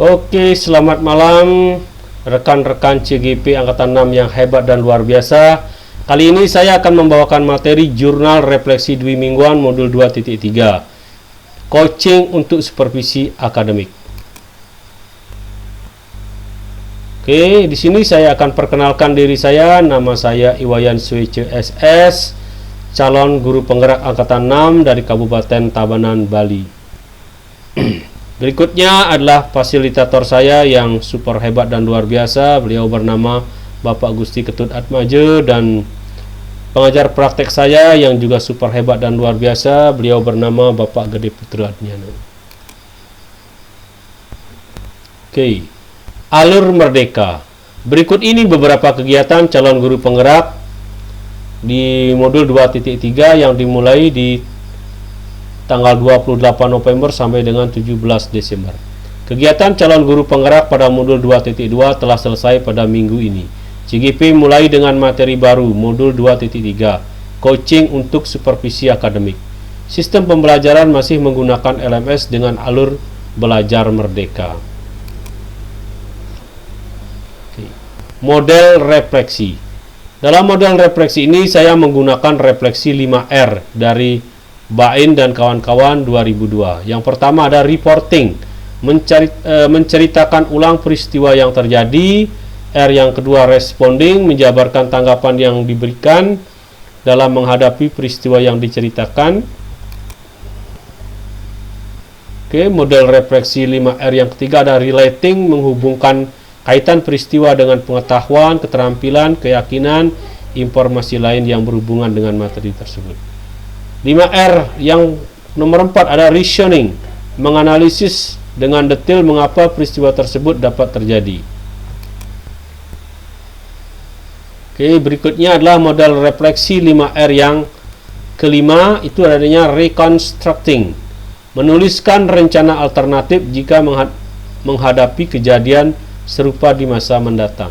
Oke, selamat malam rekan-rekan CGP Angkatan 6 yang hebat dan luar biasa. Kali ini saya akan membawakan materi Jurnal Refleksi Dwi Mingguan Modul 2.3, Coaching untuk Supervisi Akademik. Oke, di sini saya akan perkenalkan diri saya. Nama saya Iwayan Swece SS, calon guru penggerak Angkatan 6 dari Kabupaten Tabanan, Bali. Berikutnya adalah fasilitator saya yang super hebat dan luar biasa. Beliau bernama Bapak Gusti Ketut Atmaja, dan pengajar praktek saya yang juga super hebat dan luar biasa. Beliau bernama Bapak Gede Putra Adniana. Oke, alur merdeka. Berikut ini beberapa kegiatan calon guru penggerak di modul 2.3 yang dimulai di tanggal 28 November sampai dengan 17 Desember. Kegiatan calon guru penggerak pada modul 2.2 telah selesai pada minggu ini. CGP mulai dengan materi baru modul 2.3, Coaching untuk Supervisi Akademik. Sistem pembelajaran masih menggunakan LMS dengan alur belajar merdeka. Model refleksi. Dalam model refleksi ini saya menggunakan refleksi 5R dari Bain dan kawan-kawan 2002. Yang pertama ada reporting, menceritakan ulang peristiwa yang terjadi. R yang kedua responding, menjabarkan tanggapan yang diberikan dalam menghadapi peristiwa yang diceritakan. Oke, model refleksi 5R yang ketiga ada relating, menghubungkan kaitan peristiwa dengan pengetahuan, keterampilan, keyakinan, informasi lain yang berhubungan dengan materi tersebut. 5R yang nomor 4 ada reasoning, menganalisis dengan detail mengapa peristiwa tersebut dapat terjadi. Oke, berikutnya adalah model refleksi 5R yang kelima, itu adanya reconstructing, menuliskan rencana alternatif jika menghadapi kejadian serupa di masa mendatang.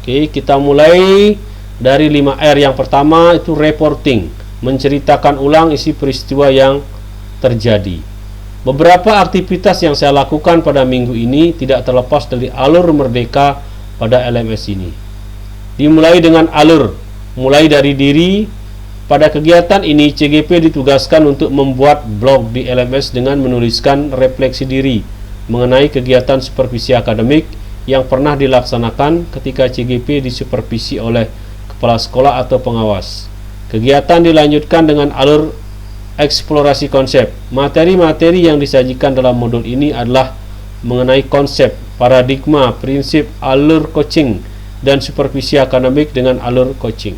Oke, kita mulai dari 5R yang pertama, itu reporting, menceritakan ulang isi peristiwa yang terjadi. Beberapa aktivitas yang saya lakukan pada minggu ini tidak terlepas dari alur merdeka pada LMS ini. Dimulai dengan alur, mulai dari diri. Pada kegiatan ini CGP ditugaskan untuk membuat blog di LMS dengan menuliskan refleksi diri mengenai kegiatan supervisi akademik yang pernah dilaksanakan ketika CGP disupervisi oleh kepala sekolah atau pengawas. Kegiatan dilanjutkan dengan alur eksplorasi konsep. Materi-materi yang disajikan dalam modul ini adalah mengenai konsep, paradigma, prinsip, alur coaching, dan supervisi akademik dengan alur coaching.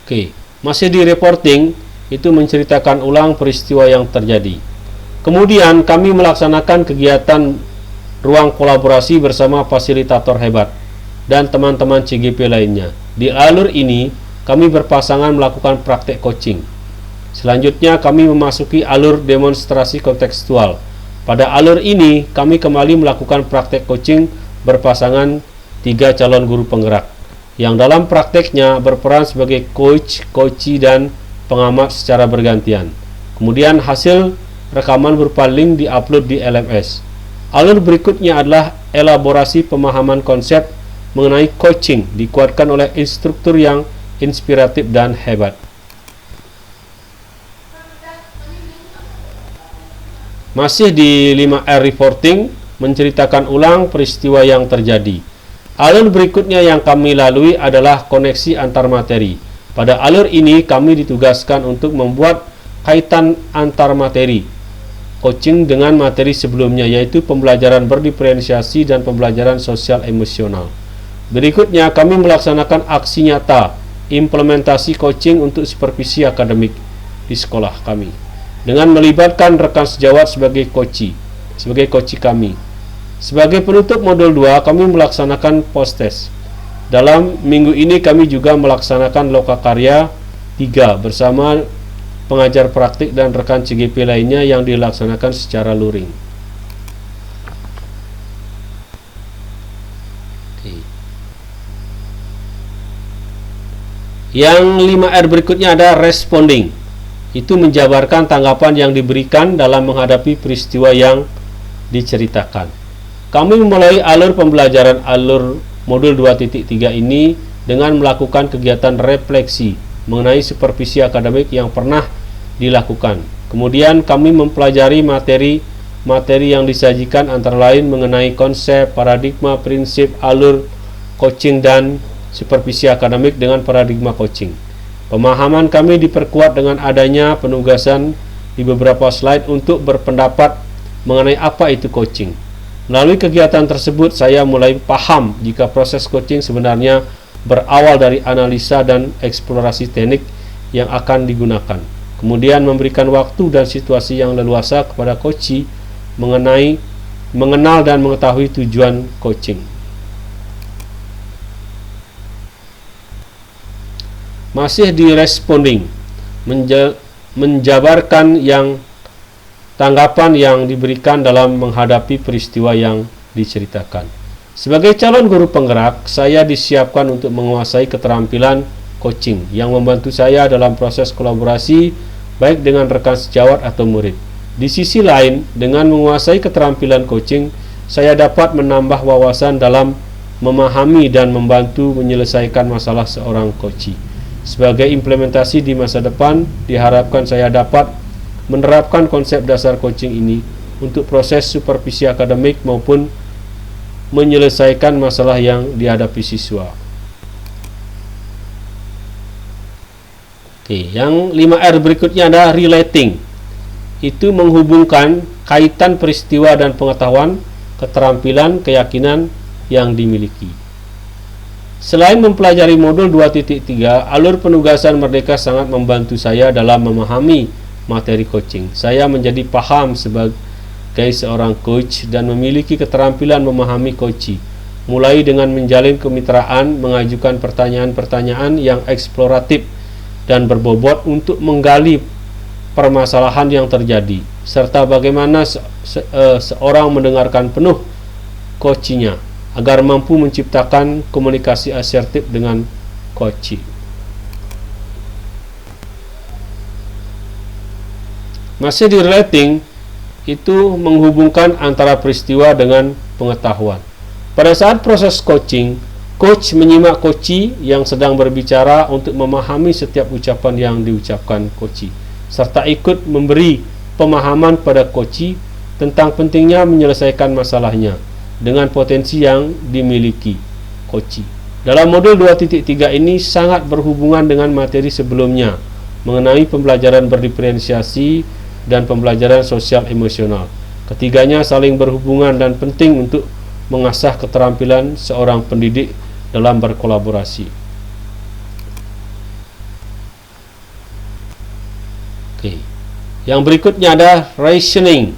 Oke, masih di reporting, itu menceritakan ulang peristiwa yang terjadi. Kemudian kami melaksanakan kegiatan ruang kolaborasi bersama fasilitator hebat dan teman-teman CGP lainnya. Di alur ini kami berpasangan melakukan praktek coaching. Selanjutnya kami memasuki alur demonstrasi kontekstual. Pada alur ini kami kembali melakukan praktek coaching berpasangan 3 calon guru penggerak yang dalam prakteknya berperan sebagai coach, coachee, dan pengamat secara bergantian. Kemudian hasil rekaman berupa link diupload di LMS. Alur berikutnya adalah elaborasi pemahaman konsep mengenai coaching, dikuatkan oleh instruktur yang inspiratif dan hebat. Masih di 5R reporting, menceritakan ulang peristiwa yang terjadi. Alur berikutnya yang kami lalui adalah koneksi antar materi. Pada alur ini kami ditugaskan untuk membuat kaitan antar materi coaching dengan materi sebelumnya, yaitu pembelajaran berdiferensiasi dan pembelajaran sosial emosional. Berikutnya kami melaksanakan aksi nyata implementasi coaching untuk supervisi akademik di sekolah kami dengan melibatkan rekan sejawat sebagai coachee kami. Sebagai penutup modul 2 kami melaksanakan post test. Dalam minggu ini kami juga melaksanakan lokakarya 3 bersama pengajar praktik dan rekan CGP lainnya yang dilaksanakan secara luring. Yang 5R berikutnya ada responding. Itu menjabarkan tanggapan yang diberikan dalam menghadapi peristiwa yang diceritakan. Kami memulai alur pembelajaran alur modul 2.3 ini dengan melakukan kegiatan refleksi mengenai supervisi akademik yang pernah dilakukan. Kemudian kami mempelajari materi yang disajikan antara lain mengenai konsep, paradigma, prinsip, alur coaching dan supervisi akademik dengan paradigma coaching. Pemahaman kami diperkuat dengan adanya penugasan di beberapa slide untuk berpendapat mengenai apa itu coaching. Melalui kegiatan tersebut, saya mulai paham jika proses coaching sebenarnya berawal dari analisa dan eksplorasi teknik yang akan digunakan. Kemudian memberikan waktu dan situasi yang leluasa kepada coachee mengenal dan mengetahui tujuan coaching. Masih di responding, menjabarkan tanggapan yang diberikan dalam menghadapi peristiwa yang diceritakan. Sebagai calon guru penggerak, saya disiapkan untuk menguasai keterampilan coaching yang membantu saya dalam proses kolaborasi baik dengan rekan sejawat atau murid. Di sisi lain, dengan menguasai keterampilan coaching, saya dapat menambah wawasan dalam memahami dan membantu menyelesaikan masalah seorang coachee. Sebagai implementasi di masa depan, diharapkan saya dapat menerapkan konsep dasar coaching ini untuk proses supervisi akademik maupun menyelesaikan masalah yang dihadapi siswa. Oke, yang 5R berikutnya ada relating. Itu menghubungkan kaitan peristiwa dan pengetahuan, keterampilan, keyakinan yang dimiliki. Selain mempelajari modul 2.3, alur penugasan Merdeka sangat membantu saya dalam memahami materi coaching. Saya menjadi paham sebagai seorang coach dan memiliki keterampilan memahami coachee, mulai dengan menjalin kemitraan, mengajukan pertanyaan-pertanyaan yang eksploratif dan berbobot untuk menggali permasalahan yang terjadi, serta bagaimana seorang mendengarkan penuh coachee-nya agar mampu menciptakan komunikasi asertif dengan coachee. Masih di relating, itu menghubungkan antara peristiwa dengan pengetahuan. Pada saat proses coaching, coach menyimak coachee yang sedang berbicara untuk memahami setiap ucapan yang diucapkan coachee, serta ikut memberi pemahaman pada coachee tentang pentingnya menyelesaikan masalahnya dengan potensi yang dimiliki coachee. Dalam modul 2.3 ini sangat berhubungan dengan materi sebelumnya mengenai pembelajaran berdiferensiasi dan pembelajaran sosial emosional. Ketiganya saling berhubungan dan penting untuk mengasah keterampilan seorang pendidik dalam berkolaborasi. Oke. Yang berikutnya ada rationing.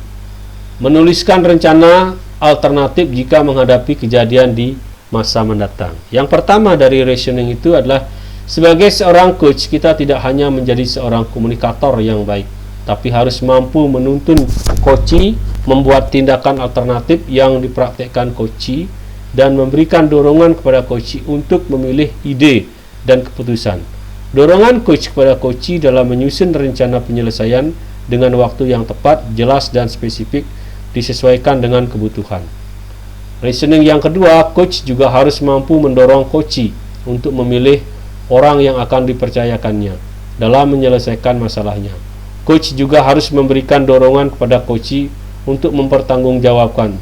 Menuliskan rencana alternatif jika menghadapi kejadian di masa mendatang. Yang pertama dari rationing itu adalah sebagai seorang coach, kita tidak hanya menjadi seorang komunikator yang baik, tapi harus mampu menuntun coachee membuat tindakan alternatif yang dipraktekkan coachee dan memberikan dorongan kepada coachee untuk memilih ide dan keputusan. Dorongan coach kepada coachee dalam menyusun rencana penyelesaian dengan waktu yang tepat, jelas dan spesifik disesuaikan dengan kebutuhan. Reasoning yang kedua, coach juga harus mampu mendorong coachee untuk memilih orang yang akan dipercayakannya dalam menyelesaikan masalahnya. Coach juga harus memberikan dorongan kepada coachee untuk mempertanggungjawabkan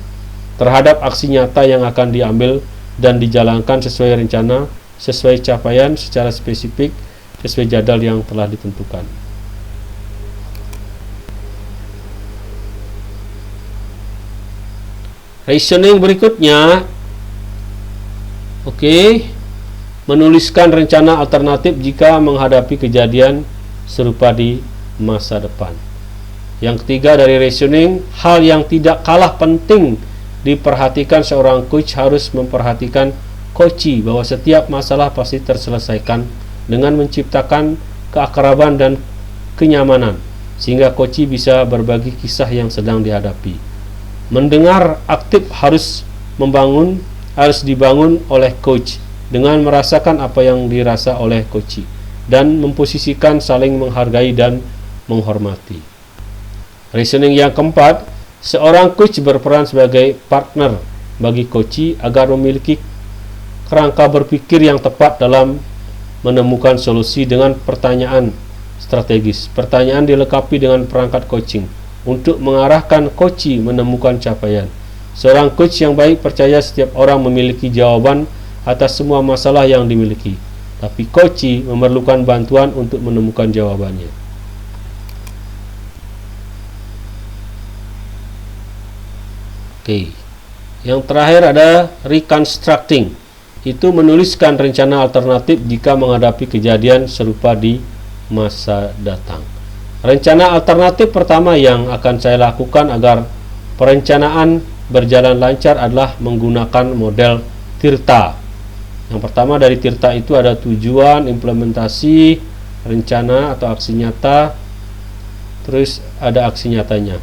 terhadap aksi nyata yang akan diambil dan dijalankan sesuai rencana, sesuai capaian secara spesifik, sesuai jadwal yang telah ditentukan. Reasoning berikutnya, menuliskan rencana alternatif jika menghadapi kejadian serupa di masa depan. Yang ketiga dari reasoning, hal yang tidak kalah penting diperhatikan seorang coach harus memperhatikan coachee bahwa setiap masalah pasti terselesaikan dengan menciptakan keakraban dan kenyamanan sehingga coachee bisa berbagi kisah yang sedang dihadapi. Mendengar aktif harus dibangun oleh coach dengan merasakan apa yang dirasa oleh coachee. dan memposisikan saling menghargai dan menghormati. Reasoning yang keempat, seorang coach berperan sebagai partner bagi coachee agar memiliki kerangka berpikir yang tepat dalam menemukan solusi dengan pertanyaan strategis. Pertanyaan dilengkapi dengan perangkat coaching untuk mengarahkan coachee menemukan capaian. Seorang coach yang baik percaya setiap orang memiliki jawaban atas semua masalah yang dimiliki, tapi coachee memerlukan bantuan untuk menemukan jawabannya. Oke. Yang terakhir ada reconstructing. Itu menuliskan rencana alternatif jika menghadapi kejadian serupa di masa datang. Rencana alternatif pertama yang akan saya lakukan agar perencanaan berjalan lancar adalah menggunakan model TIRTA. Yang pertama dari TIRTA itu ada tujuan, implementasi, rencana atau aksi nyata, terus ada aksi nyatanya.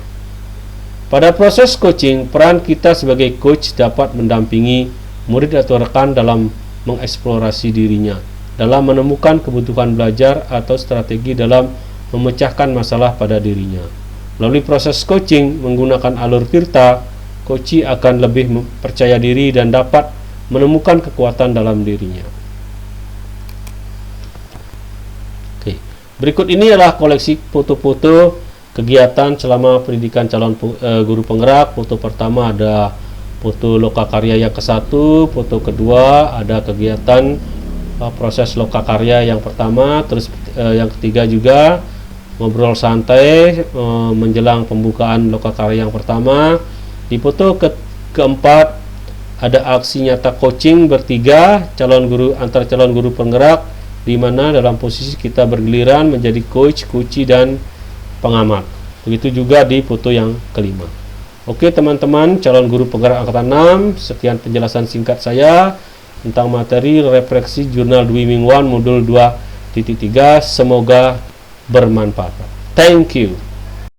Pada proses coaching, peran kita sebagai coach dapat mendampingi murid atau rekan dalam mengeksplorasi dirinya, dalam menemukan kebutuhan belajar atau strategi dalam memecahkan masalah pada dirinya. Melalui proses coaching menggunakan alur TIRTA, coachee akan lebih percaya diri dan dapat menemukan kekuatan dalam dirinya. Oke. Berikut ini adalah koleksi foto-foto kegiatan selama pendidikan calon guru penggerak. Foto pertama ada foto lokakarya yang ke-1, foto kedua ada kegiatan proses lokakarya yang pertama, terus yang ketiga juga ngobrol santai menjelang pembukaan lokakarya yang pertama. Di foto keempat ada aksi nyata coaching bertiga antar calon guru penggerak, di mana dalam posisi kita bergiliran menjadi coach, coachee dan pengamat. Begitu juga di foto yang kelima. Oke teman-teman calon guru penggerak angkatan 6, sekian penjelasan singkat saya tentang materi refleksi jurnal Dwi Ming Wan modul 2.3. Semoga bermanfaat. Thank you.